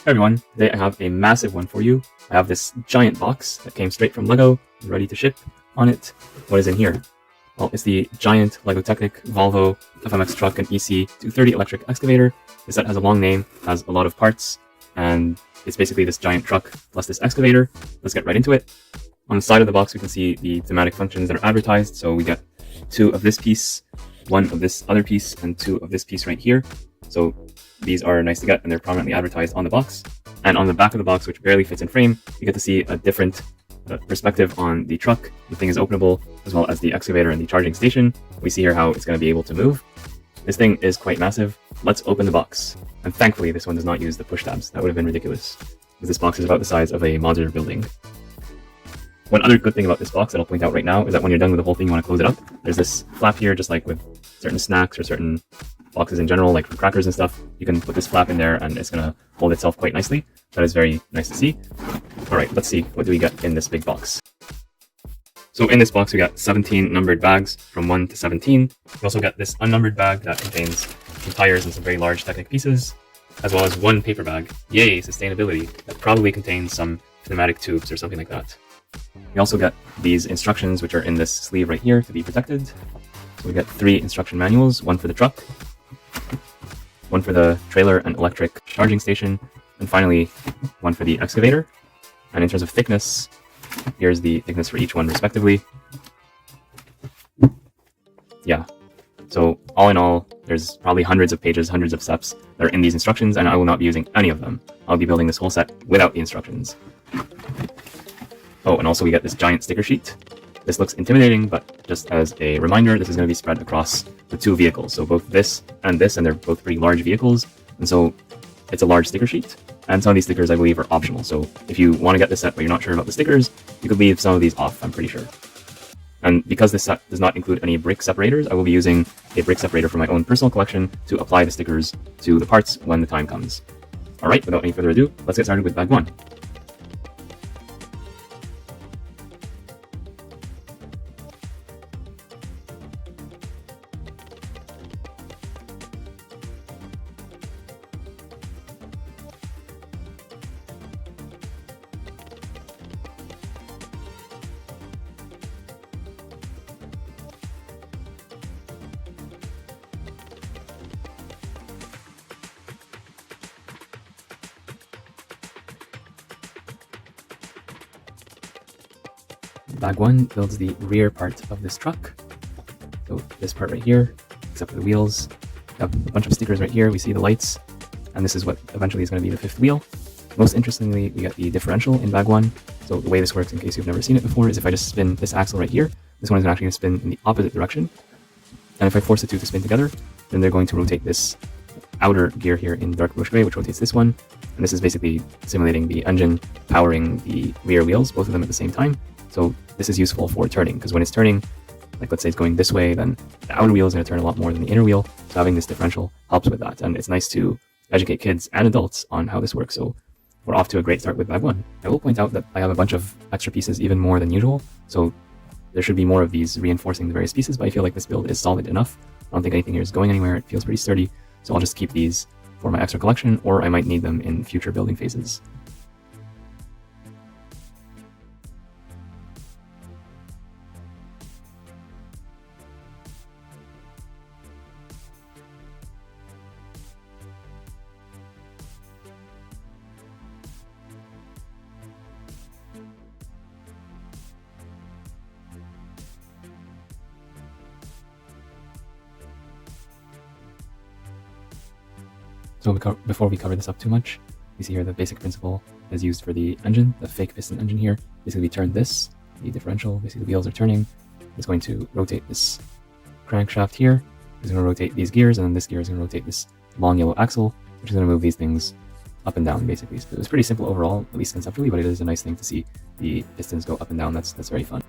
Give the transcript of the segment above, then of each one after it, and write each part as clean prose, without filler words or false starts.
Hey everyone, today I have a massive one for you. I have this giant box that came straight from LEGO, ready to ship. On it, what is in here? Well, it's the giant LEGO Technic Volvo FMX truck and EC230 electric excavator. This set has a long name, has a lot of parts, and it's basically this giant truck plus this excavator. Let's get right into it. On the side of the box, we can see the thematic functions that are advertised. So we get 2 of this piece, 1 of this other piece, and 2 of this piece right here. So these are nice to get, and they're prominently advertised on the box. And on the back of the box, which barely fits in frame, you get to see a different perspective on the truck. The thing is openable, as well as the excavator and the charging station. We see here how it's going to be able to move. This thing is quite massive. Let's open the box. And thankfully, this one does not use the push tabs. That would have been ridiculous, because this box is about the size of a modular building. One other good thing about this box that I'll point out right now is that when you're done with the whole thing, you want to close it up. There's this flap here, just like with certain snacks or certain boxes in general, like for crackers and stuff. You can put this flap in there and it's going to hold itself quite nicely. That is very nice to see. All right, let's see. What do we get in this big box? So in this box, we got 17 numbered bags from 1 to 17. We also got this unnumbered bag that contains some tires and some very large Technic pieces, as well as 1 paper bag. Yay, sustainability. That probably contains some pneumatic tubes or something like that. We also get these instructions, which are in this sleeve right here to be protected. So we get 3 instruction manuals, 1 for the truck, 1 for the trailer and electric charging station, and finally 1 for the excavator. And in terms of thickness, here's the thickness for each one respectively. Yeah. So all in all, there's probably hundreds of pages, hundreds of steps that are in these instructions, and I will not be using any of them. I'll be building this whole set without the instructions. Oh, and also we get this giant sticker sheet. This looks intimidating, but just as a reminder, this is going to be spread across the 2 vehicles. So both this, and they're both pretty large vehicles. And so it's a large sticker sheet. And some of these stickers, I believe, are optional. So if you want to get this set, but you're not sure about the stickers, you could leave some of these off, I'm pretty sure. And because this set does not include any brick separators, I will be using a brick separator from my own personal collection to apply the stickers to the parts when the time comes. All right, without any further ado, let's get started with bag 1. Bag 1 builds the rear part of this truck. So this part right here, except for the wheels. We have a bunch of stickers right here. We see the lights, and this is what eventually is going to be the 5th wheel. Most interestingly, we get the differential in bag 1. So the way this works, in case you've never seen it before, is if I just spin this axle right here, this one is actually going to spin in the opposite direction. And if I force the 2 to spin together, then they're going to rotate this outer gear here in dark bluish gray, which rotates this one. And this is basically simulating the engine powering the rear wheels, both of them at the same time. So this is useful for turning, because when it's turning, like let's say it's going this way, then the outer wheel is going to turn a lot more than the inner wheel. So having this differential helps with that. And it's nice to educate kids and adults on how this works. So we're off to a great start with bag 1. I will point out that I have a bunch of extra pieces, even more than usual. So there should be more of these reinforcing the various pieces, but I feel like this build is solid enough. I don't think anything here is going anywhere. It feels pretty sturdy. So I'll just keep these for my extra collection, or I might need them in future building phases. So before we cover this up too much, we see here the basic principle is used for the engine, the fake piston engine here. Basically we turn this, the differential, basically the wheels are turning. It's going to rotate this crankshaft here. It's going to rotate these gears, and then this gear is going to rotate this long yellow axle, which is going to move these things up and down basically. So it's pretty simple overall, at least conceptually, but it is a nice thing to see the pistons go up and down. That's very fun.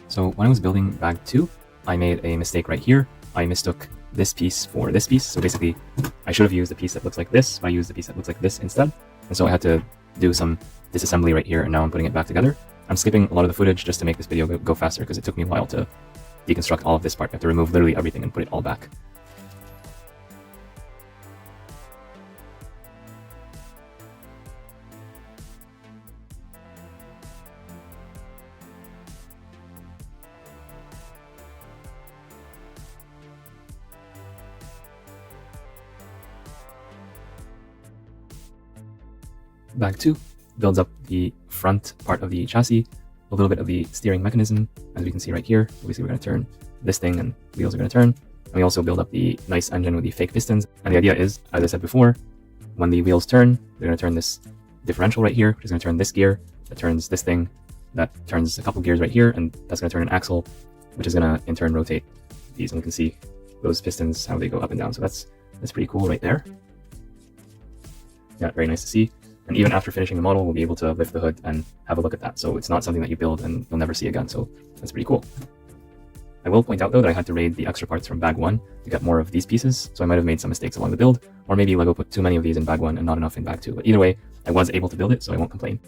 So when I was building bag 2, I made a mistake right here. I mistook this piece for this piece. So basically, I should have used a piece that looks like this, but I used a piece that looks like this instead. and so I had to do some disassembly right here, and now I'm putting it back together. I'm skipping a lot of the footage just to make this video go faster, because it took me a while to deconstruct all of this part. I have to remove literally everything and put it all back. Bag 2 builds up the front part of the chassis, a little bit of the steering mechanism, as we can see right here. Obviously we're going to turn this thing and wheels are going to turn. And we also build up the nice engine with the fake pistons. And the idea is, as I said before, when the wheels turn, they're going to turn this differential right here, which is going to turn this gear, that turns this thing, that turns a couple gears right here, and that's going to turn an axle, which is going to in turn rotate these. And we can see those pistons, how they go up and down. So that's pretty cool right there. Yeah, very nice to see. And even after finishing the model, we'll be able to lift the hood and have a look at that. So it's not something that you build and you'll never see again. So that's pretty cool. I will point out though that I had to raid the extra parts from bag 1 to get more of these pieces. So I might have made some mistakes along the build, or maybe LEGO put too many of these in bag 1 and not enough in bag 2. But either way, I was able to build it, so I won't complain.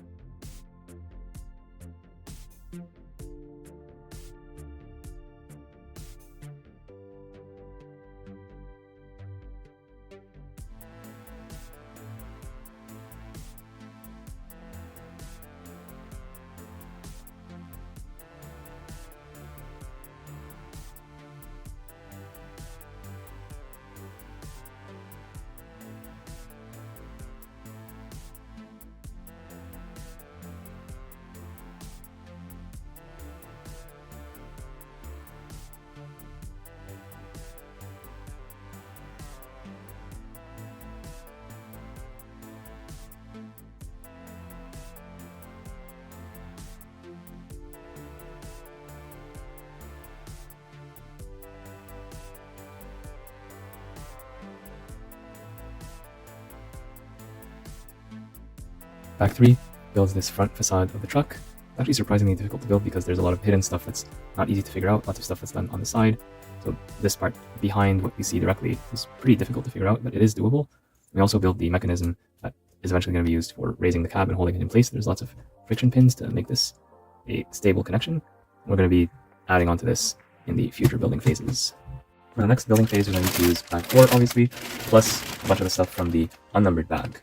Bag 3 builds this front facade of the truck. It's actually surprisingly difficult to build because there's a lot of hidden stuff that's not easy to figure out, lots of stuff that's done on the side. So this part behind what we see directly is pretty difficult to figure out, but it is doable. We also build the mechanism that is eventually going to be used for raising the cab and holding it in place. There's lots of friction pins to make this a stable connection. We're going to be adding onto this in the future building phases. For the next building phase, we're going to use bag 4, obviously, plus a bunch of the stuff from the unnumbered bag.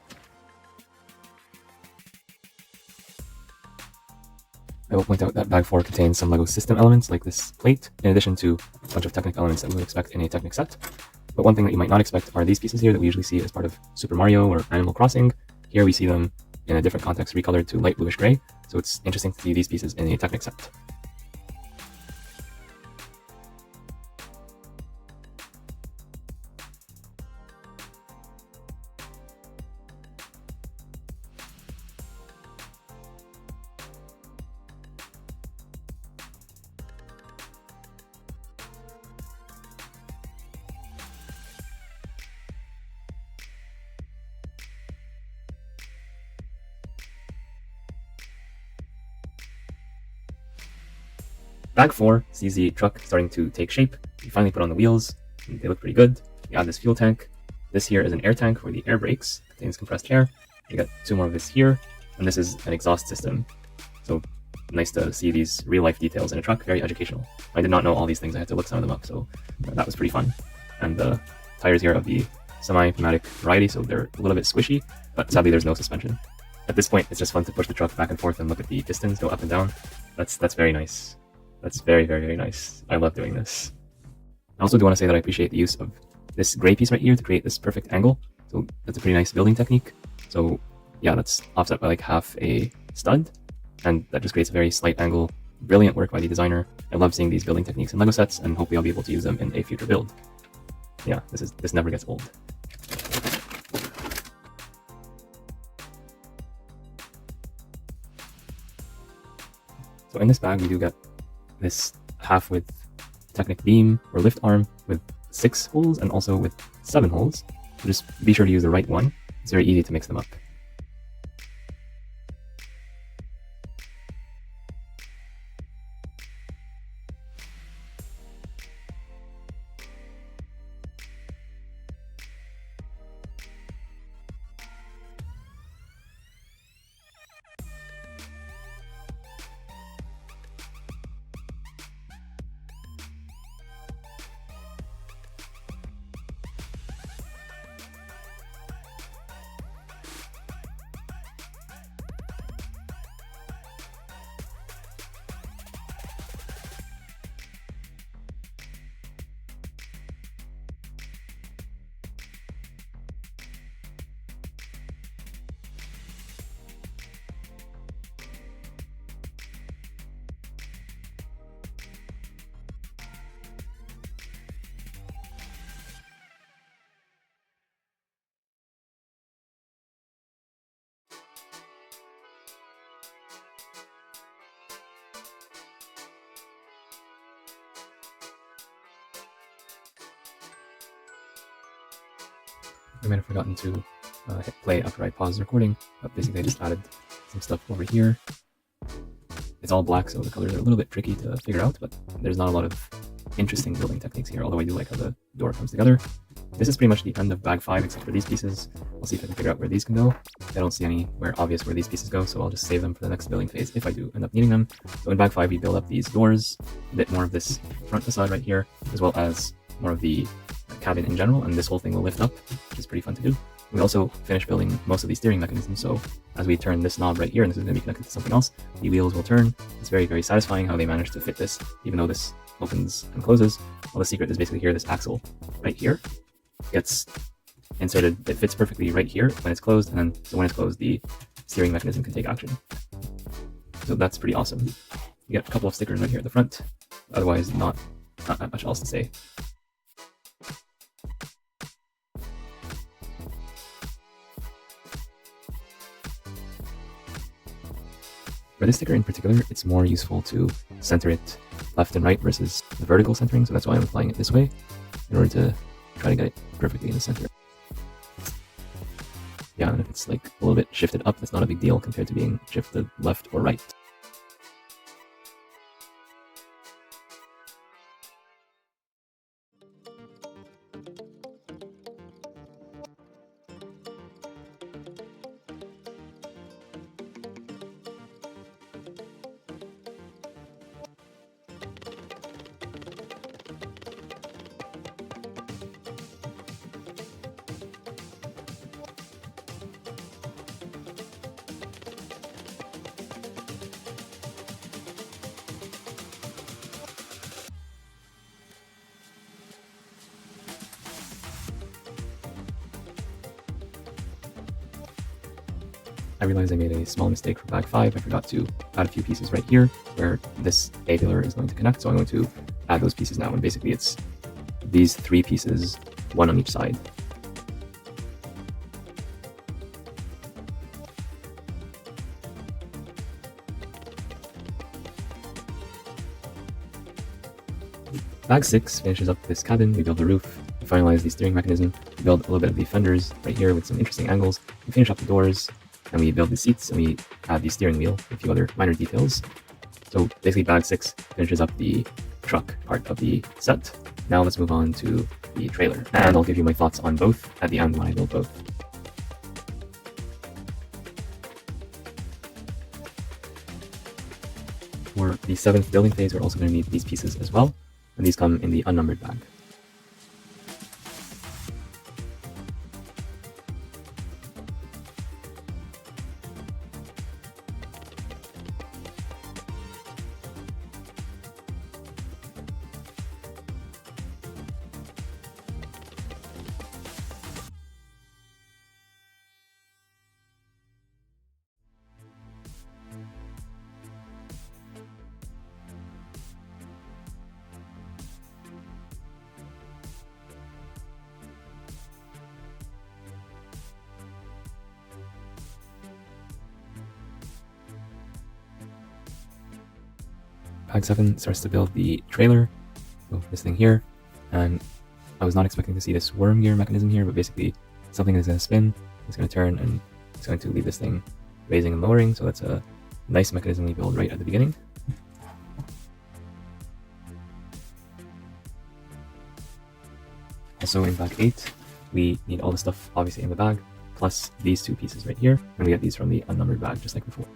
I will point out that bag 4 contains some LEGO system elements like this plate, in addition to a bunch of Technic elements that we would expect in a Technic set. But one thing that you might not expect are these pieces here that we usually see as part of Super Mario or Animal Crossing. Here we see them in a different context, recolored to light bluish gray, so it's interesting to see these pieces in a Technic set. Bag 4 sees the truck starting to take shape. We finally put on the wheels, and they look pretty good. We add this fuel tank. This here is an air tank for the air brakes, contains compressed air. We got 2 more of this here, and this is an exhaust system. So nice to see these real life details in a truck, very educational. I did not know all these things, I had to look some of them up, so that was pretty fun. And the tires here of the semi-pneumatic variety, so they're a little bit squishy, but sadly there's no suspension. At this point, it's just fun to push the truck back and forth and look at the pistons go up and down. That's very nice. That's very, very, very nice. I love doing this. I also do want to say that I appreciate the use of this gray piece right here to create this perfect angle. So that's a pretty nice building technique. So yeah, that's offset by like half a stud, and that just creates a very slight angle. Brilliant work by the designer. I love seeing these building techniques in LEGO sets, and hopefully I'll be able to use them in a future build. Yeah, this never gets old. So in this bag, we do get this half-width Technic beam or lift arm with 6 holes and also with 7 holes. So just be sure to use the right one. It's very easy to mix them up. I might have forgotten to hit play after I paused the recording, but basically I just added some stuff over here. It's all black, so the colors are a little bit tricky to figure out, but there's not a lot of interesting building techniques here, although I do like how the door comes together. This is pretty much the end of bag 5, except for these pieces. I'll see if I can figure out where these can go. I don't see anywhere obvious where these pieces go, so I'll just save them for the next building phase if I do end up needing them. So in bag 5, we build up these doors, a bit more of this front facade right here, as well as more of the cabin in general, and this whole thing will lift up, which is pretty fun to do. We also finish building most of the steering mechanisms, so as we turn this knob right here, and this is going to be connected to something else, the wheels will turn. It's very, very satisfying how they managed to fit this, even though this opens and closes. Well, the secret is basically here, this axle right here gets inserted. It fits perfectly right here when it's closed, and then so when it's closed, the steering mechanism can take action. So that's pretty awesome. You get a couple of stickers right here at the front. Otherwise, not that much else to say. For this sticker in particular, it's more useful to center it left and right versus the vertical centering, so that's why I'm applying it this way, in order to try to get it perfectly in the center. Yeah, and if it's like a little bit shifted up, that's not a big deal compared to being shifted left or right. I realized I made a small mistake for bag 5. I forgot to add a few pieces right here where this A pillar is going to connect, so I'm going to add those pieces now, and basically it's these 3 pieces, 1 on each side. Bag 6 finishes up this cabin. We build the roof, we finalize the steering mechanism, we build a little bit of the fenders right here with some interesting angles, we finish up the doors, and we build the seats, and we add the steering wheel, a few other minor details. So basically bag 6 finishes up the truck part of the set. Now let's move on to the trailer, and I'll give you my thoughts on both at the end when I build both. For the 7th building phase, we're also going to need these pieces as well, and these come in the unnumbered bag. Bag 7 starts to build the trailer, so this thing here, and I was not expecting to see this worm gear mechanism here, but basically something is going to spin, it's going to turn, and it's going to leave this thing raising and lowering, so that's a nice mechanism we build right at the beginning. Also in bag 8, we need all the stuff obviously in the bag, plus these 2 pieces right here, and we get these from the unnumbered bag just like before.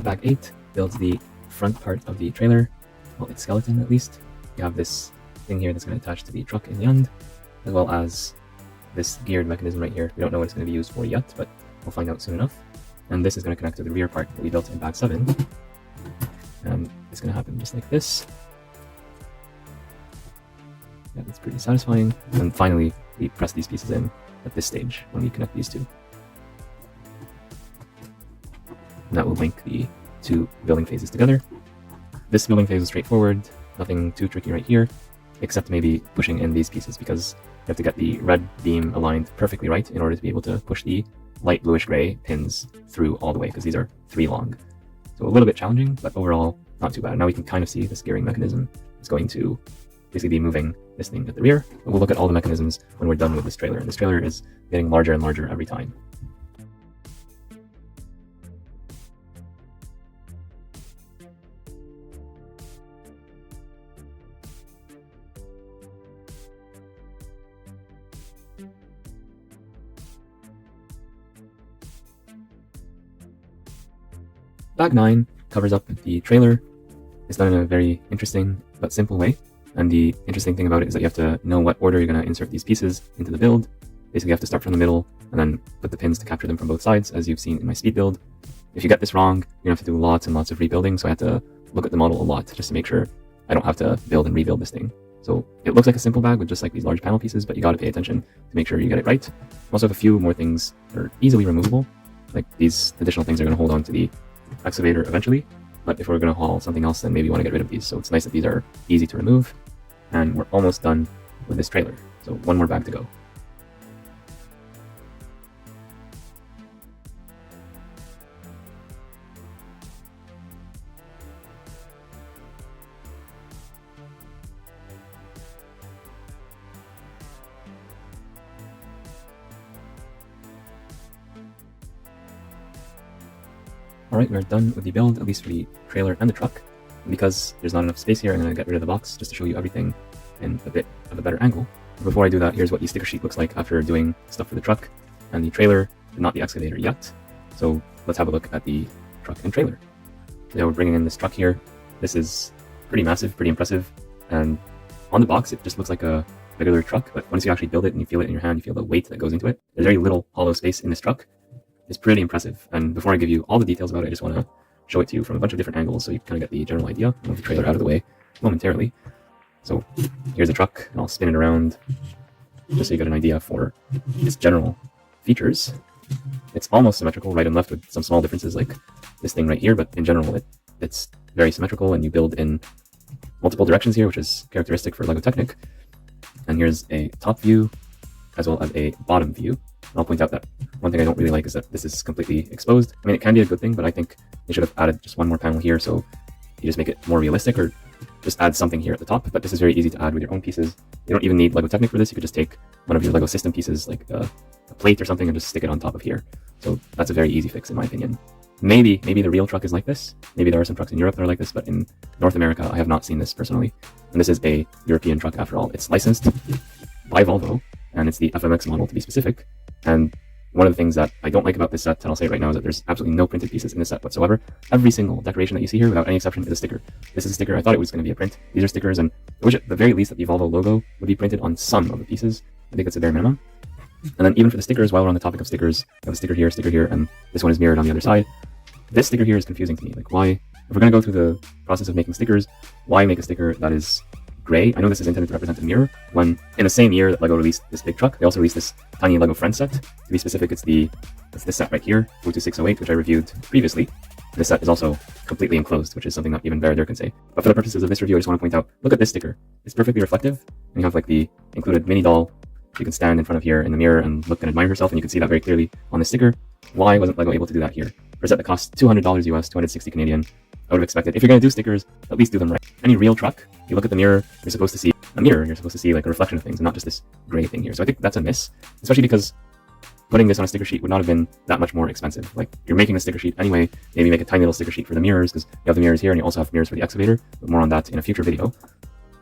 Bag 8 builds the front part of the trailer, well, its skeleton at least. You have this thing here that's going to attach to the truck in the end, as well as this geared mechanism right here. We don't know what it's going to be used for yet, but we'll find out soon enough. And this is going to connect to the rear part that we built in bag 7. And it's going to happen just like this. Yeah, that's pretty satisfying. And finally, we press these pieces in at this stage when we connect these two. And that will link the two building phases together. This building phase is straightforward, nothing too tricky right here, except maybe pushing in these pieces, because you have to get the red beam aligned perfectly right in order to be able to push the light bluish gray pins through all the way, because these are 3 long. So a little bit challenging, but overall not too bad. Now we can kind of see this gearing mechanism is going to basically be moving this thing at the rear. But we'll look at all the mechanisms when we're done with this trailer. And this trailer is getting larger and larger every time. Bag 9 covers up the trailer. It's done in a very interesting but simple way. And the interesting thing about it is that you have to know what order you're going to insert these pieces into the build. Basically, you have to start from the middle and then put the pins to capture them from both sides, as you've seen in my speed build. If you get this wrong, you're going to have to do lots and lots of rebuilding, so I had to look at the model a lot just to make sure I don't have to build and rebuild this thing. So it looks like a simple bag with just like these large panel pieces, but you got to pay attention to make sure you get it right. I also have a few more things that are easily removable. Like these additional things are going to hold on to the excavator eventually, but if we're going to haul something else, then maybe you want to get rid of these. So it's nice that these are easy to remove, and we're almost done with this trailer. So one more bag to go. Alright, we're done with the build, at least for the trailer and the truck. And because there's not enough space here, I'm going to get rid of the box just to show you everything in a bit of a better angle. Before I do that, here's what the sticker sheet looks like after doing stuff for the truck and the trailer, and not the excavator yet. So let's have a look at the truck and trailer. So we're bringing in this truck here. This is pretty massive, pretty impressive, and on the box it just looks like a regular truck, but once you actually build it and you feel it in your hand, you feel the weight that goes into it. There's very little hollow space in this truck. It's pretty impressive, and before I give you all the details about it, I just want to show it to you from a bunch of different angles so you kind of get the general idea. I'll move the trailer out of the way momentarily. So here's the truck, and I'll spin it around just so you get an idea for its general features. It's almost symmetrical right and left with some small differences like this thing right here, but in general it's very symmetrical, and you build in multiple directions here, which is characteristic for LEGO Technic. And here's a top view as well as a bottom view. I'll point out that one thing I don't really like is that this is completely exposed. I mean, it can be a good thing, but I think they should have added just one more panel here so you just make it more realistic, or just add something here at the top. But this is very easy to add with your own pieces. You don't even need LEGO Technic for this. You could just take one of your LEGO system pieces, like a plate or something, and just stick it on top of here. So that's a very easy fix in my opinion. Maybe the real truck is like this. Maybe there are some trucks in Europe that are like this, but in North America, I have not seen this personally. And this is a European truck after all. It's licensed by Volvo, and it's the FMX model to be specific. And one of the things that I don't like about this set, and I'll say it right now, is that there's absolutely no printed pieces in this set whatsoever. Every single decoration that you see here, without any exception, is a sticker. This is a sticker. I thought it was going to be a print. These are stickers, and I wish at the very least that the Volvo logo would be printed on some of the pieces. I think that's a bare minimum. And then even for the stickers, while we're on the topic of stickers, I have a sticker here, and this one is mirrored on the other side. This sticker here is confusing to me. Like, why, if we're going to go through the process of making stickers, why make a sticker that is gray? I know this is intended to represent a mirror, when in the same year that LEGO released this big truck, they also released this tiny LEGO Friends set. To be specific, it's this set right here, 42608, which I reviewed previously. This set is also completely enclosed, which is something that even Verider can say. But for the purposes of this review, I just want to point out, look at this sticker. It's perfectly reflective, and you have like the included mini doll you can stand in front of here in the mirror and look and admire herself, and you can see that very clearly on the sticker. Why wasn't LEGO able to do that here? For a set that costs $200 US, 260 Canadian, I would have expected, if you're going to do stickers, at least do them right. Any real truck, you look at the mirror, you're supposed to see a mirror, you're supposed to see like a reflection of things, and not just this gray thing here. So I think that's a miss, especially because putting this on a sticker sheet would not have been that much more expensive. Like, you're making a sticker sheet anyway, maybe make a tiny little sticker sheet for the mirrors, because you have the mirrors here, and you also have mirrors for the excavator, but more on that in a future video.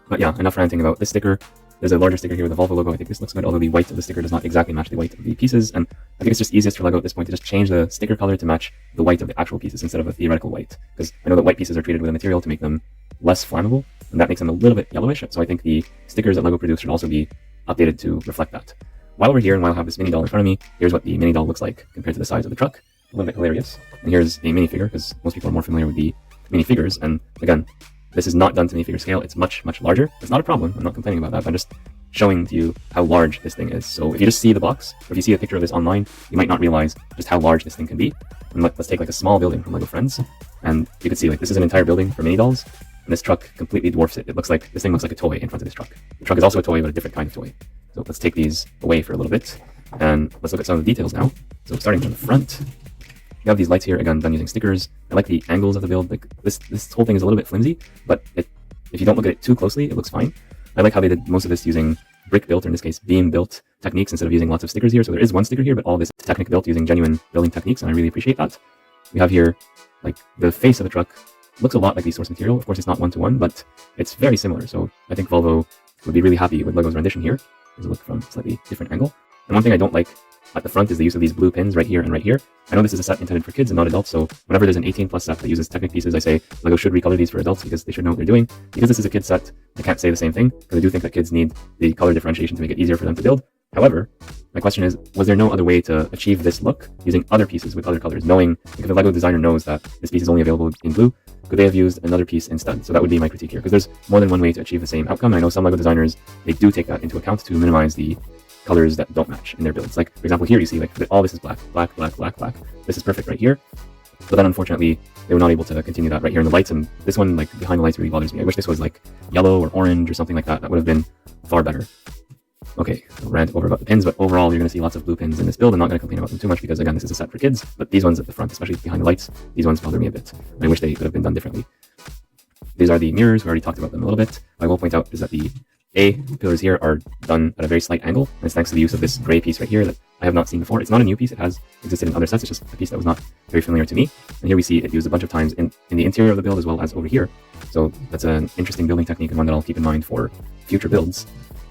But yeah, enough ranting about this sticker. There's a larger sticker here with the Volvo logo. I think this looks good, although the white of the sticker does not exactly match the white of the pieces, and I think it's just easiest for LEGO at this point to just change the sticker color to match the white of the actual pieces instead of a theoretical white, because I know that white pieces are treated with a material to make them less flammable, and that makes them a little bit yellowish, so I think the stickers that LEGO produce should also be updated to reflect that. While we're here, and while I have this mini doll in front of me, here's what the mini doll looks like compared to the size of the truck. A little bit hilarious. And here's a minifigure, because most people are more familiar with the minifigures, and again, this is not done to minifigure scale. It's much, much larger. It's not a problem. I'm not complaining about that, but I'm just showing to you how large this thing is. So if you just see the box, or if you see a picture of this online, you might not realize just how large this thing can be. And let's take like a small building from LEGO Friends, and you can see like this is an entire building for mini dolls, and this truck completely dwarfs it. It looks like, this thing looks like a toy in front of this truck. The truck is also a toy, but a different kind of toy. So let's take these away for a little bit, and let's look at some of the details now. So starting from the front, you have these lights here, again, done using stickers. I like the angles of the build. Like this whole thing is a little bit flimsy, but if you don't look at it too closely, it looks fine. I like how they did most of this using brick built, or in this case, beam built techniques instead of using lots of stickers here. So there is one sticker here, but all this Technic built using genuine building techniques, and I really appreciate that. We have here, like, the face of the truck looks a lot like the source material. Of course, it's not one-to-one, but it's very similar. So I think Volvo would be really happy with LEGO's rendition here. Here's a look from a slightly different angle. And one thing I don't like at the front is the use of these blue pins right here and right here. I know this is a set intended for kids and not adults, so whenever there's an 18+ set that uses Technic pieces, I say LEGO should recolor these for adults because they should know what they're doing. Because this is a kid's set, I can't say the same thing, because I do think that kids need the color differentiation to make it easier for them to build. However, my question is, was there no other way to achieve this look using other pieces with other colors, knowing if the LEGO designer knows that this piece is only available in blue, could they have used another piece instead? So that would be my critique here, because there's more than one way to achieve the same outcome. I know some LEGO designers, they do take that into account to minimize the colors that don't match in their builds. Like, for example, here you see, like, all this is black, black, black, black, black. This is perfect right here. But then, unfortunately, they were not able to continue that right here in the lights, and this one, like, behind the lights really bothers me. I wish this was, like, yellow or orange or something like that. That would have been far better. Okay, I'll rant over about the pins, but overall, you're going to see lots of blue pins in this build. I'm not going to complain about them too much because, again, this is a set for kids, but these ones at the front, especially behind the lights, these ones bother me a bit. I wish they could have been done differently. These are the mirrors. We already talked about them a little bit. I will point out is that the A pillars here are done at a very slight angle, and it's thanks to the use of this gray piece right here that I have not seen before. It's not a new piece. It has existed in other sets. It's just a piece that was not very familiar to me. And here we see it used a bunch of times in the interior of the build as well as over here. So that's an interesting building technique and one that I'll keep in mind for future builds.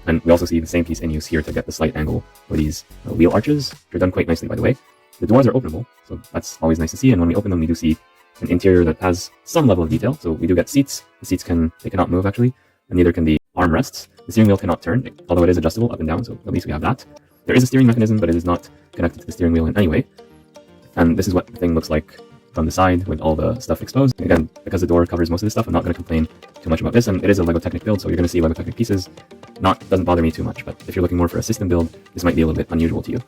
And we also see the same piece in use here to get the slight angle for these wheel arches. They're done quite nicely, by the way. The doors are openable, so that's always nice to see. And when we open them, we do see an interior that has some level of detail. So we do get seats. The seats cannot move actually, and neither can the armrests. The steering wheel cannot turn, although it is adjustable up and down, so at least we have that. There is a steering mechanism, but it is not connected to the steering wheel in any way. And this is what the thing looks like from the side with all the stuff exposed. Again, because the door covers most of this stuff, I'm not going to complain too much about this, and it is a LEGO Technic build, so you're going to see LEGO Technic pieces. Doesn't bother me too much, but if you're looking more for a system build, this might be a little bit unusual to you.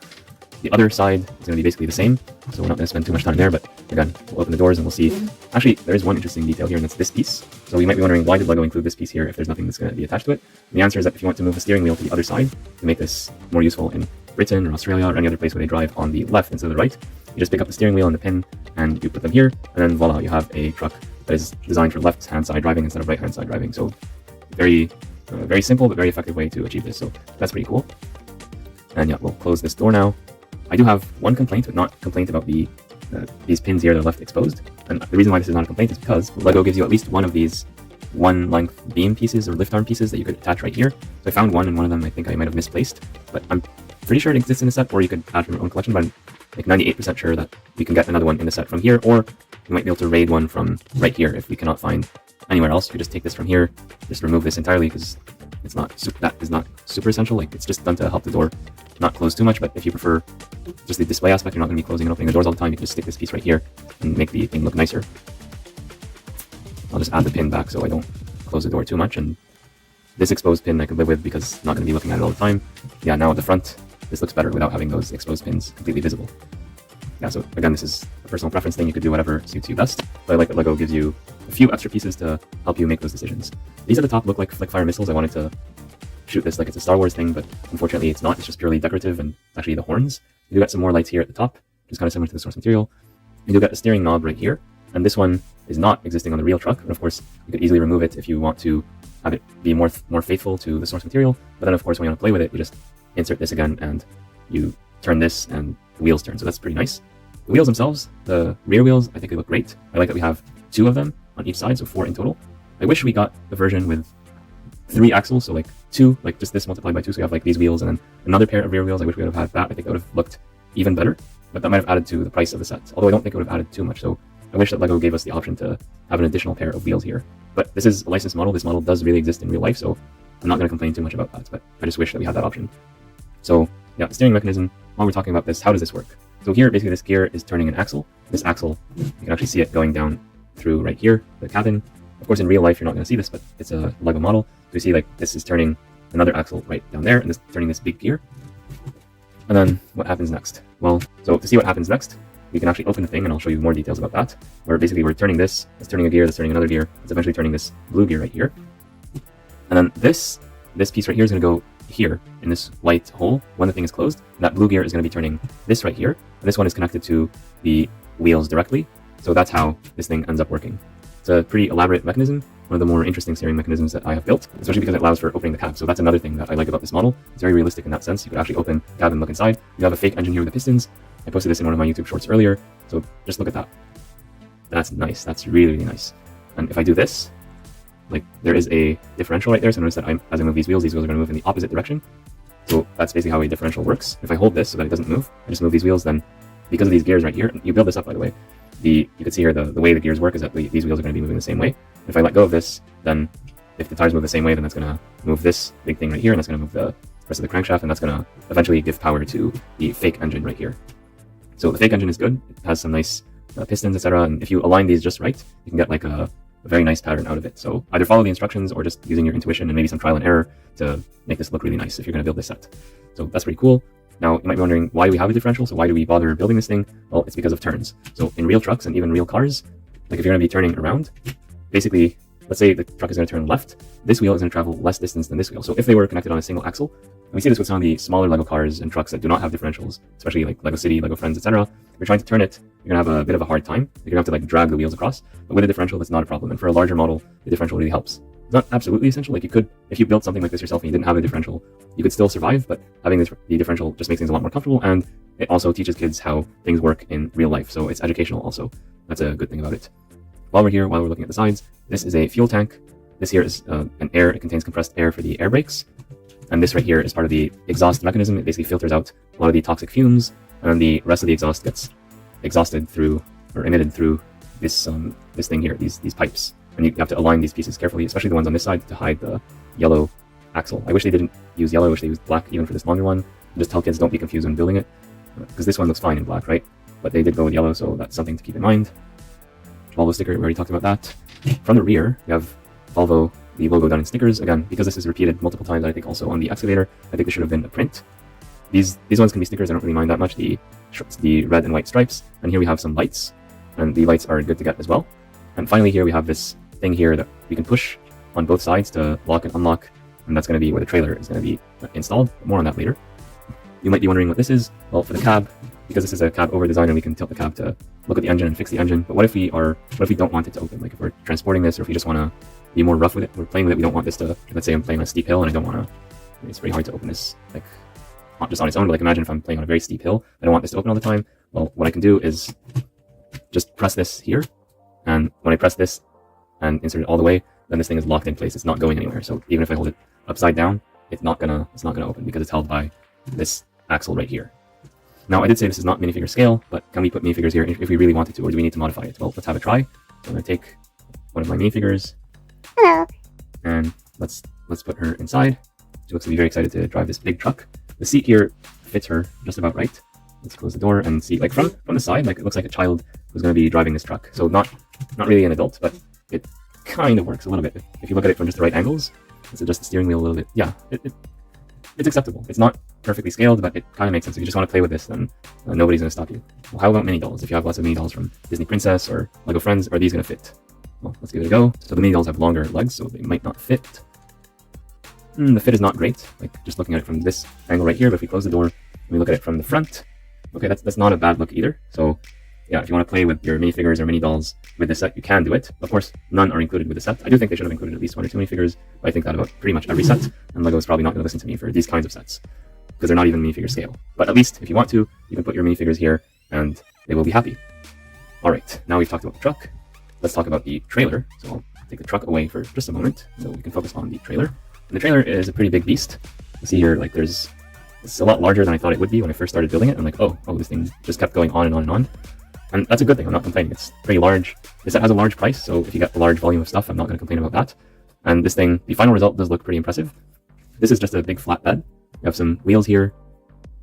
The other side is going to be basically the same, so we're not going to spend too much time there, but again, we'll open the doors and we'll see. Actually, there is one interesting detail here, and that's this piece. So you might be wondering, why did LEGO include this piece here if there's nothing that's going to be attached to it? And the answer is that if you want to move the steering wheel to the other side to make this more useful in Britain or Australia or any other place where they drive on the left instead of the right, you just pick up the steering wheel and the pin and you put them here, and then voila, you have a truck that is designed for left-hand side driving instead of right-hand side driving. So very simple but very effective way to achieve this, so that's pretty cool. And yeah, we'll close this door now. I do have one complaint, but not complaint about these pins here that are left exposed. And the reason why this is not a complaint is because LEGO gives you at least one of these one-length beam pieces or lift arm pieces that you could attach right here. So I found one, and one of them I think I might have misplaced, but I'm pretty sure it exists in the set, or you could add from your own collection, but I'm like 98% sure that we can get another one in the set from here, or we might be able to raid one from right here if we cannot find anywhere else. You could just take this from here, just remove this entirely because that is not super essential. Like, it's just done to help the door not close too much, but if you prefer just the display aspect, you're not going to be closing and opening the doors all the time, you can just stick this piece right here and make the thing look nicer. I'll just add the pin back so I don't close the door too much, and this exposed pin I could live with because I'm not going to be looking at it all the time. Yeah, now at the front, this looks better without having those exposed pins completely visible. Yeah, so again, this is a personal preference thing. You could do whatever suits you best, but I like that LEGO gives you a few extra pieces to help you make those decisions. These at the top look like flick fire missiles. I wanted to shoot this like it's a Star Wars thing, but unfortunately it's not. It's just purely decorative, and actually the horns. You do get some more lights here at the top, which is kind of similar to the source material. You do get a steering knob right here, and this one is not existing on the real truck, and of course you could easily remove it if you want to have it be more faithful to the source material. But then of course when you want to play with it, you just insert this again and you turn this and the wheels turn, so that's pretty nice. The wheels themselves, the rear wheels, I think they look great. I like that we have 2 of them on each side, so 4 in total. I wish we got the version with 3 axles, so like 2, like just this multiplied by 2, so we have like these wheels and then another pair of rear wheels. I wish we would have had that. I think that would have looked even better, but that might have added to the price of the set, although I don't think it would have added too much. So I wish that LEGO gave us the option to have an additional pair of wheels here. But this is a licensed model. This model does really exist in real life, so I'm not going to complain too much about that, but I just wish that we had that option. So yeah, the steering mechanism, while we're talking about this, how does this work? So here, basically this gear is turning an axle. This axle, you can actually see it going down through right here, the cabin, Of course, in real life, you're not going to see this, but it's a Lego model. So you see, like, this is turning another axle right down there, and this turning this big gear. And then what happens next? Well, so to see what happens next, we can actually open the thing, and I'll show you more details about that, where basically we're turning this, it's turning a gear, that's turning another gear, it's eventually turning this blue gear right here. And then this piece right here is going to go here in this white hole when the thing is closed. That blue gear is going to be turning this right here, and this one is connected to the wheels directly. So that's how this thing ends up working. It's a pretty elaborate mechanism, one of the more interesting steering mechanisms that I have built, especially because it allows for opening the cab. So that's another thing that I like about this model. It's very realistic in that sense. You could actually open the cab and look inside. You have a fake engine here with the pistons. I posted this in one of my YouTube shorts earlier, so just look at that. That's nice. That's really, really nice. And if I do this, like, there is a differential right there, so notice that as I move these wheels are going to move in the opposite direction. So that's basically how a differential works. If I hold this so that it doesn't move, I just move these wheels, then because of these gears right here, you build this up, by the way, you can see here the way the gears work is that these wheels are going to be moving the same way. If I let go of this, then if the tires move the same way, then that's going to move this big thing right here, and that's going to move the rest of the crankshaft, and that's going to eventually give power to the fake engine right here. So the fake engine is good. It has some nice pistons, etc. And if you align these just right, you can get like a very nice pattern out of it. So either follow the instructions or just using your intuition and maybe some trial and error to make this look really nice if you're going to build this set. So that's pretty cool. Now, you might be wondering, why do we have a differential? So why do we bother building this thing? Well, it's because of turns. So in real trucks and even real cars, like if you're going to be turning around, basically, let's say the truck is going to turn left, this wheel is going to travel less distance than this wheel. So if they were connected on a single axle, and we see this with some of the smaller Lego cars and trucks that do not have differentials, especially like Lego City, Lego Friends, etc. If you're trying to turn it, you're going to have a bit of a hard time. You're going to have to like drag the wheels across. But with a differential, that's not a problem. And for a larger model, the differential really helps. It's not absolutely essential. Like you could, if you built something like this yourself and you didn't have a differential, you could still survive, but having the differential just makes things a lot more comfortable, and it also teaches kids how things work in real life. So it's educational also. That's a good thing about it. While we're here, while we're looking at the sides, this is a fuel tank. This here is an air. It contains compressed air for the air brakes. And this right here is part of the exhaust mechanism. It basically filters out a lot of the toxic fumes, and then the rest of the exhaust gets exhausted through, or emitted through this this thing here, these pipes. And you have to align these pieces carefully, especially the ones on this side, to hide the yellow axle. I wish they didn't use yellow. I wish they used black even for this longer one. Just tell kids don't be confused when building it, because this one looks fine in black, right? But they did go with yellow, so that's something to keep in mind. Volvo sticker, we already talked about that. From the rear, you have Volvo, the logo done in stickers. Again, because this is repeated multiple times, I think also on the excavator, I think there should have been a print. These ones can be stickers, I don't really mind that much, the red and white stripes. And here we have some lights, and the lights are good to get as well. And finally here we have this thing here that we can push on both sides to lock and unlock, and that's going to be where the trailer is going to be installed. More on that later. You might be wondering what this is. Well, for the cab, because this is a cab over design and we can tilt the cab to look at the engine and fix the engine, but what if we don't want it to open? Like if we're transporting this, or if we just want to be more rough with it, we're playing with it, we don't want this to, let's say I'm playing on a steep hill and I don't want to, it's pretty hard to open this, like, not just on its own, but like imagine if I'm playing on a very steep hill, I don't want this to open all the time. Well, what I can do is just press this here, and when I press this and insert it all the way, then this thing is locked in place. It's not going anywhere. So even if I hold it upside down, it's not gonna open because it's held by this axle right here. Now, I did say this is not minifigure scale, but can we put minifigures here if we really wanted to, or do we need to modify it? Well, let's have a try. So I'm gonna take one of my minifigures. Hello. And let's put her inside. She looks to be very excited to drive this big truck. The seat here fits her just about right. Let's close the door and see, like from the side, like it looks like a child who's going to be driving this truck. So not really an adult, but it kind of works a little bit. If you look at it from just the right angles, let's adjust the steering wheel a little bit. Yeah, it's acceptable. It's not perfectly scaled, but it kind of makes sense. If you just want to play with this, then nobody's going to stop you. Well, how about mini dolls? If you have lots of mini dolls from Disney Princess or Lego Friends, are these going to fit? Well, let's give it a go. So the mini dolls have longer legs, so they might not fit. The fit is not great, like just looking at it from this angle right here, but if we close the door and we look at it from the front, okay, that's not a bad look either. So yeah, if you want to play with your minifigures or mini dolls with this set, you can do it. Of course, none are included with the set. I do think they should have included at least 1 or 2 minifigures, but I think that about pretty much every set, and Lego is probably not going to listen to me for these kinds of sets, because they're not even minifigure scale. But at least, if you want to, you can put your minifigures here, and they will be happy. Alright, now we've talked about the truck. Let's talk about the trailer. So I'll take the truck away for just a moment, so we can focus on the trailer. And the trailer is a pretty big beast. You see here, like it's a lot larger than I thought it would be when I first started building it. I'm like, oh, this thing just kept going on and on and on. And that's a good thing, I'm not complaining. It's pretty large. This set has a large price, so if you get a large volume of stuff, I'm not going to complain about that. And this thing, the final result does look pretty impressive. This is just a big flat bed. We have some wheels here,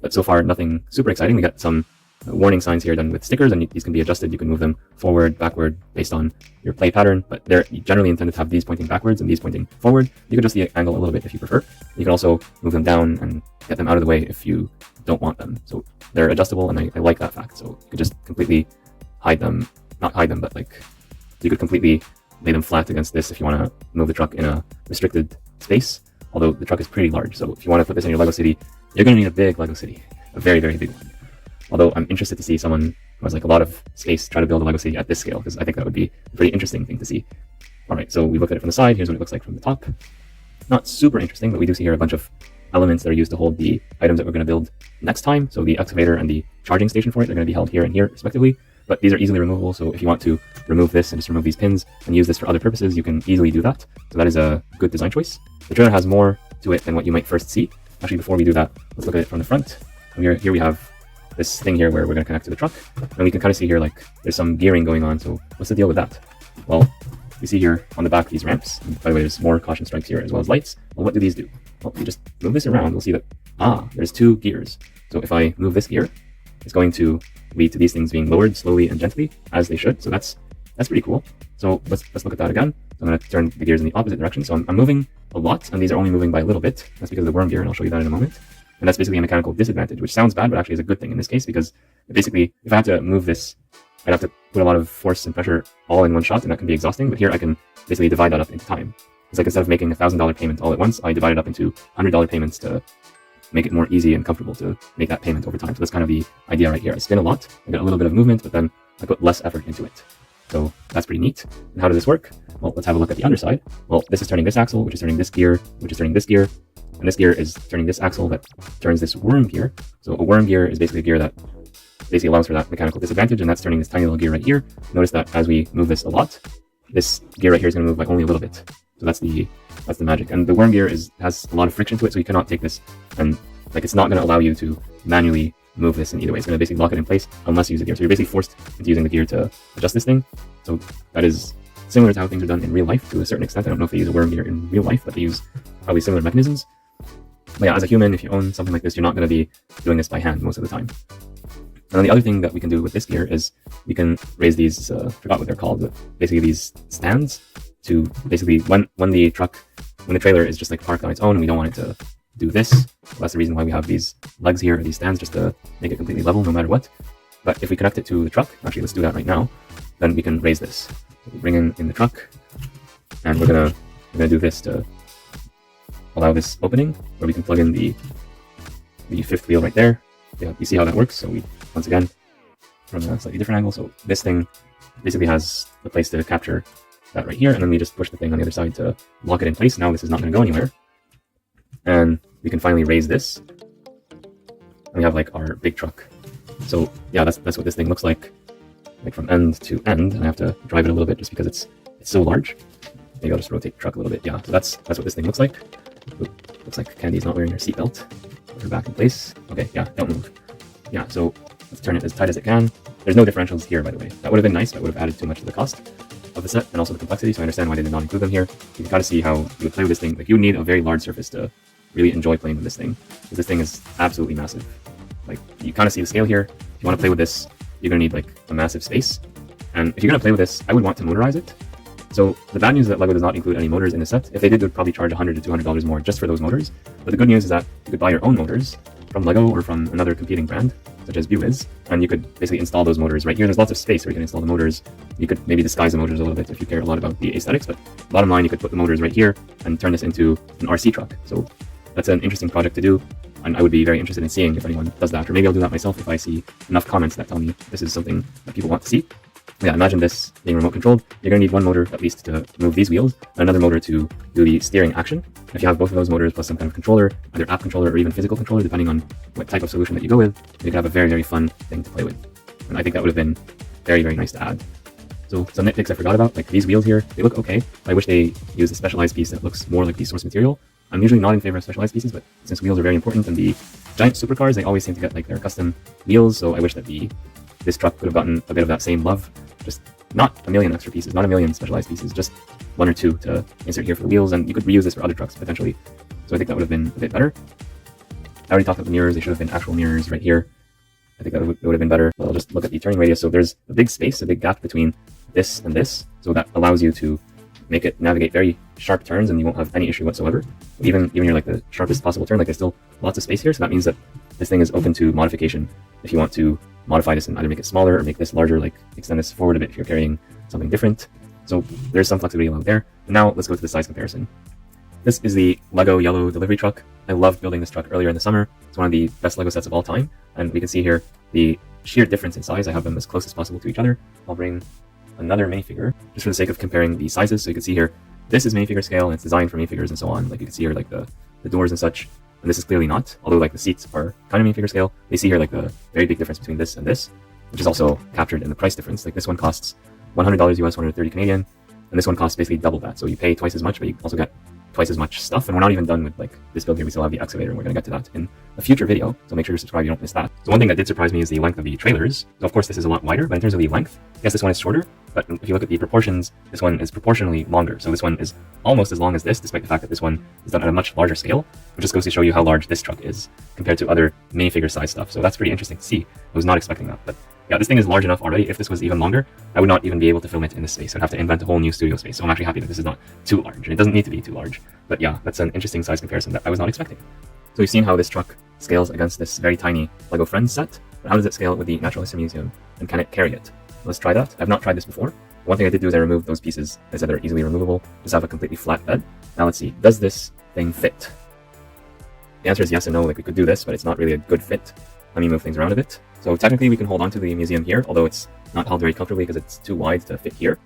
but so far nothing super exciting. We got some warning signs here done with stickers, and these can be adjusted. You can move them forward, backward, based on your play pattern, but they're generally intended to have these pointing backwards and these pointing forward. You can adjust the angle a little bit if you prefer. You can also move them down and get them out of the way if you don't want them. So they're adjustable, and I like that fact. So you could just completely hide them, not hide them, but like you could completely lay them flat against this if you want to move the truck in a restricted space, although the truck is pretty large. So if you want to put this in your Lego city, you're going to need a big Lego city, a very, very big one. Although I'm interested to see someone who has like a lot of space try to build a Lego city at this scale, because I think that would be a pretty interesting thing to see. All right, so we looked at it from the side. Here's what it looks like from the top. Not super interesting, but we do see here a bunch of elements that are used to hold the items that we're going to build next time. So the excavator and the charging station for it, they're going to be held here and here respectively. But these are easily removable, so if you want to remove this and just remove these pins and use this for other purposes, you can easily do that. So that is a good design choice. The trailer has more to it than what you might first see. Actually, before we do that, let's look at it from the front. Here we have this thing here where we're going to connect to the truck, and we can kind of see here like there's some gearing going on. So what's the deal with that? Well, you see here on the back these ramps. And by the way, there's more caution stripes here as well as lights. Well, what do these do? Well, if you just move this around, we'll see that, there's two gears. So if I move this gear, it's going to lead to these things being lowered slowly and gently, as they should. So that's pretty cool. So let's look at that again. I'm going to turn the gears in the opposite direction. So I'm moving a lot, and these are only moving by a little bit. That's because of the worm gear, and I'll show you that in a moment. And that's basically a mechanical disadvantage, which sounds bad, but actually is a good thing in this case, because basically, if I had to move this, I'd have to put a lot of force and pressure all in one shot, and that can be exhausting. But here I can basically divide that up into time. It's like instead of making $1,000 payment all at once, I divide it up into $100 payments to make it more easy and comfortable to make that payment over time. So that's kind of the idea right here. I spin a lot, I get a little bit of movement, but then I put less effort into it. So that's pretty neat. And how does this work? Well, let's have a look at the underside. Well, this is turning this axle, which is turning this gear, which is turning this gear, and this gear is turning this axle that turns this worm gear. So a worm gear is basically a gear that basically allows for that mechanical disadvantage, and that's turning this tiny little gear right here. Notice that as we move this a lot, this gear right here is going to move by only a little bit. So that's the magic. And the worm gear has a lot of friction to it, so you cannot take this and it's not going to allow you to manually move this in either way. It's going to basically lock it in place unless you use a gear. So you're basically forced into using the gear to adjust this thing. So that is similar to how things are done in real life to a certain extent. I don't know if they use a worm gear in real life, but they use probably similar mechanisms. But yeah, as a human, if you own something like this, you're not going to be doing this by hand most of the time. And then the other thing that we can do with this gear is we can raise these, I forgot what they're called, but basically these stands to basically when the trailer is just like parked on its own and we don't want it to do this. So that's the reason why we have these legs here, or these stands, just to make it completely level no matter what. But if we connect it to the truck, actually let's do that right now, then we can raise this. So we bring in the truck, and we're gonna do this to allow this opening where we can plug in the fifth wheel right there. Yeah, you see how that works. So we, once again, from a slightly different angle. So this thing basically has the place to capture that right here, and then we just push the thing on the other side to lock it in place. Now this is not going to go anywhere. And we can finally raise this, and we have like our big truck. So yeah, that's what this thing looks like from end to end. And I have to drive it a little bit just because it's so large. Maybe I'll just rotate the truck a little bit. Yeah, so that's what this thing looks like. Ooh, looks like Candy's not wearing her seatbelt. Put her back in place. Okay, yeah, don't move. Yeah, so let's turn it as tight as it can. There's no differentials here, by the way. That would have been nice, but would have added too much to the cost of the set and also the complexity, so I understand why they did not include them here. You can kind of see how you would play with this thing. Like, you would need a very large surface to really enjoy playing with this thing, because this thing is absolutely massive. Like, you kind of see the scale here. If you want to play with this, you're going to need like a massive space. And if you're going to play with this, I would want to motorize it. So the bad news is that LEGO does not include any motors in the set. If they did, they would probably charge $100 to $200 more just for those motors. But the good news is that you could buy your own motors from LEGO or from another competing brand, such as Buiz, and you could basically install those motors right here. There's lots of space where you can install the motors. You could maybe disguise the motors a little bit if you care a lot about the aesthetics, but bottom line, you could put the motors right here and turn this into an RC truck. So that's an interesting project to do, and I would be very interested in seeing if anyone does that, or maybe I'll do that myself if I see enough comments that tell me this is something that people want to see. Yeah, imagine this being remote controlled. You're going to need one motor at least to move these wheels, and another motor to do the steering action. If you have both of those motors plus some kind of controller, either app controller or even physical controller, depending on what type of solution that you go with, you can have a very, very fun thing to play with. And I think that would have been very, very nice to add. So some nitpicks I forgot about, like these wheels here, they look okay. I wish they used a specialized piece that looks more like the source material. I'm usually not in favor of specialized pieces, but since wheels are very important, and the giant supercars, they always seem to get like their custom wheels, so I wish that this truck could have gotten a bit of that same love. Just not a million extra pieces, not a million specialized pieces, just one or two to insert here for the wheels, and you could reuse this for other trucks potentially. So I think that would have been a bit better. I already talked about the mirrors. They should have been actual mirrors right here. I think that would have been better. I'll just look at the turning radius. So there's a big space, a big gap between this and this. So that allows you to make it navigate very sharp turns and you won't have any issue whatsoever. Even you're like the sharpest possible turn, like there's still lots of space here. So that means that this thing is open to modification. If you want to modify this and either make it smaller or make this larger, like extend this forward a bit if you're carrying something different. So there's some flexibility allowed there. And now let's go to the size comparison. This is the Lego yellow delivery truck. I loved building this truck earlier in the summer. It's one of the best Lego sets of all time. And we can see here the sheer difference in size. I have them as close as possible to each other. I'll bring another minifigure just for the sake of comparing the sizes. So you can see here, this is minifigure scale and it's designed for minifigures and so on. Like you can see here, like the doors and such. And this is clearly not, although like the seats are kind of minifigure scale. You see here like the very big difference between this and this, which is also captured in the price difference. Like this one costs $100 US, 130 Canadian, and this one costs basically double that. So you pay twice as much, but you also get twice as much stuff. And we're not even done with like this build here. We still have the excavator, and we're going to get to that in a future video. So make sure to subscribe, you don't miss that. So one thing that did surprise me is the length of the trailers. So of course this is a lot wider, but in terms of the length, I guess this one is shorter. But if you look at the proportions, this one is proportionally longer. So this one is almost as long as this, despite the fact that this one is done at a much larger scale, which just goes to show you how large this truck is compared to other minifigure size stuff. So that's pretty interesting to see. I was not expecting that, but yeah, this thing is large enough already. If this was even longer, I would not even be able to film it in this space. I'd have to invent a whole new studio space. So I'm actually happy that this is not too large, and it doesn't need to be too large. But yeah, that's an interesting size comparison that I was not expecting. So you've seen how this truck scales against this very tiny Lego Friends set, but how does it scale with the Natural History Museum, and can it carry it? Let's try that. I've not tried this before. One thing I did do is I removed those pieces. I said they're easily removable. Just have a completely flat bed. Now let's see, does this thing fit? The answer is yes and no. Like we could do this, but it's not really a good fit. Let me move things around a bit. So technically we can hold on to the museum here, although it's not held very comfortably because it's too wide to fit here.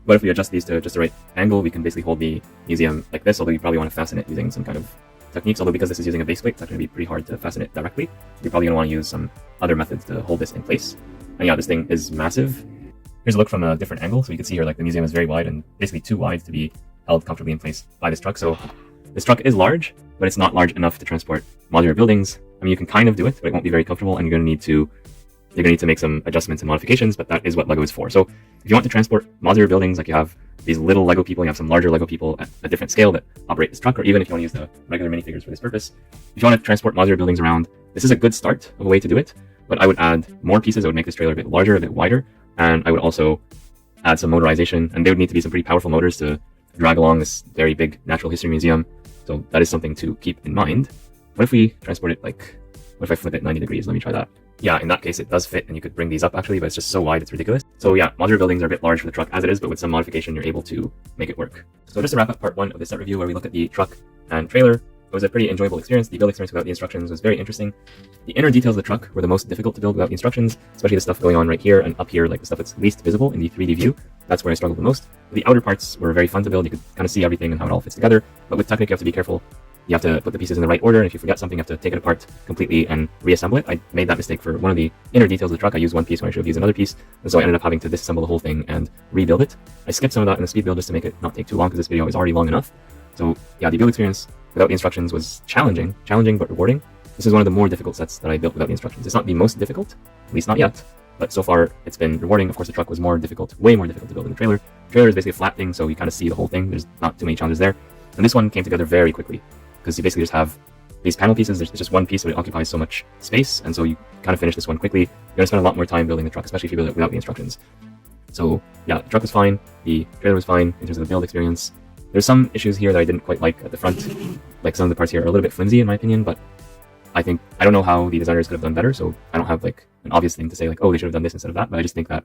But if we adjust these to just the right angle, we can basically hold the museum like this, although you probably want to fasten it using some kind of techniques. Although because this is using a base plate, it's actually going to be pretty hard to fasten it directly. You're probably going to want to use some other methods to hold this in place. And yeah, this thing is massive. Here's a look from a different angle. So you can see here, like the museum is very wide and basically too wide to be held comfortably in place by this truck. So this truck is large, but it's not large enough to transport modular buildings. I mean, you can kind of do it, but it won't be very comfortable, and you're going to need to make some adjustments and modifications, but that is what Lego is for. So if you want to transport modular buildings, like you have these little Lego people, you have some larger Lego people at a different scale that operate this truck, or even if you want to use the regular minifigures for this purpose, if you want to transport modular buildings around, this is a good start of a way to do it, but I would add more pieces. I would make this trailer a bit larger, a bit wider, and I would also add some motorization, and they would need to be some pretty powerful motors to drag along this very big natural history museum. So that is something to keep in mind. What if we transport it what if I flip it 90 degrees? Let me try that. Yeah, in that case it does fit, and you could bring these up actually, but it's just so wide it's ridiculous. So yeah, modular buildings are a bit large for the truck as it is, but with some modification you're able to make it work. So just to wrap up part 1 of this set review where we look at the truck and trailer, it was a pretty enjoyable experience. The build experience without the instructions was very interesting. The inner details of the truck were the most difficult to build without the instructions, especially the stuff going on right here and up here, like the stuff that's least visible in the 3D view. That's where I struggled the most. The outer parts were very fun to build. You could kind of see everything and how it all fits together, but with Technic you have to be careful. You have to put the pieces in the right order, and if you forget something, you have to take it apart completely and reassemble it. I made that mistake for one of the inner details of the truck. I used one piece when I should have used another piece, and so I ended up having to disassemble the whole thing and rebuild it. I skipped some of that in the speed build just to make it not take too long, because this video is already long enough. So yeah, the build experience without the instructions was challenging but rewarding. This is one of the more difficult sets that I built without the instructions. It's not the most difficult, at least not yet, but so far it's been rewarding. Of course, the truck was more difficult, way more difficult to build than the trailer. The trailer is basically a flat thing, so you kind of see the whole thing. There's not too many challenges there. And this one came together very quickly, because you basically just have these panel pieces. There's just one piece, but it occupies so much space, and so you kind of finish this one quickly. You're going to spend a lot more time building the truck, especially if you build it without the instructions. So yeah, the truck was fine, the trailer was fine in terms of the build experience. There's some issues here that I didn't quite like at the front. Like some of the parts here are a little bit flimsy in my opinion, but I don't know how the designers could have done better, so I don't have like an obvious thing to say like, oh, they should have done this instead of that, but I just think that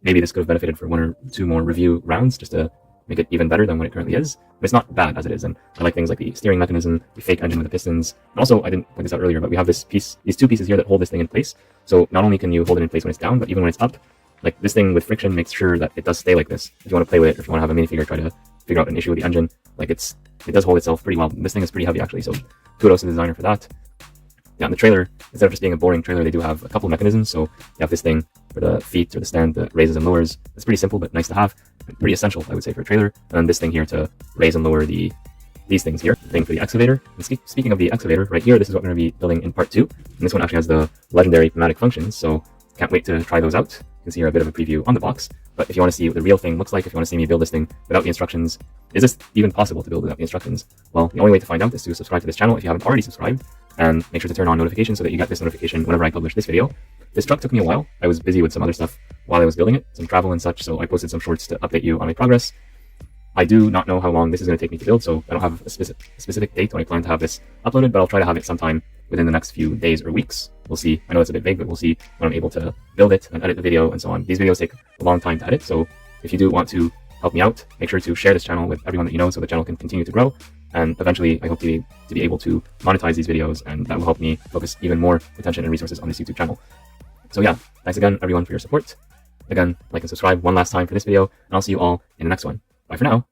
maybe this could have benefited for 1 or 2 more review rounds just to make it even better than what it currently is. But it's not bad as it is, and I like things like the steering mechanism, the fake engine with the pistons, and also, I didn't point this out earlier, but we have these 2 pieces here that hold this thing in place. So not only can you hold it in place when it's down, but even when it's up, like this thing with friction makes sure that it does stay like this. If you want to play with it, or if you want to have a minifigure try to figure out an issue with the engine, like it does hold itself pretty well. This thing is pretty heavy actually, so kudos to the designer for that. Yeah, and the trailer, instead of just being a boring trailer, they do have a couple mechanisms. So you have this thing for the feet or the stand that raises and lowers. It's pretty simple, but nice to have. Pretty essential, I would say, for a trailer. And then this thing here to raise and lower these things here. The thing for the excavator. And speaking of the excavator, right here, this is what we're going to be building in part 2. And this one actually has the legendary pneumatic functions, so can't wait to try those out. You can see here a bit of a preview on the box. But if you want to see what the real thing looks like, if you want to see me build this thing without the instructions, is this even possible to build without the instructions? Well, the only way to find out is to subscribe to this channel if you haven't already subscribed, and make sure to turn on notifications so that you get this notification whenever I publish this video. This truck took me a while. I was busy with some other stuff while I was building it, some travel and such, so I posted some shorts to update you on my progress. I do not know how long this is going to take me to build, so I don't have a specific date when I plan to have this uploaded, but I'll try to have it sometime within the next few days or weeks. We'll see. I know it's a bit vague, but we'll see when I'm able to build it and edit the video and so on. These videos take a long time to edit, so if you do want to help me out, make sure to share this channel with everyone that you know so the channel can continue to grow. And eventually, I hope to be able to monetize these videos, and that will help me focus even more attention and resources on this YouTube channel. So yeah, thanks again, everyone, for your support. Again, like and subscribe one last time for this video, and I'll see you all in the next one. Bye for now.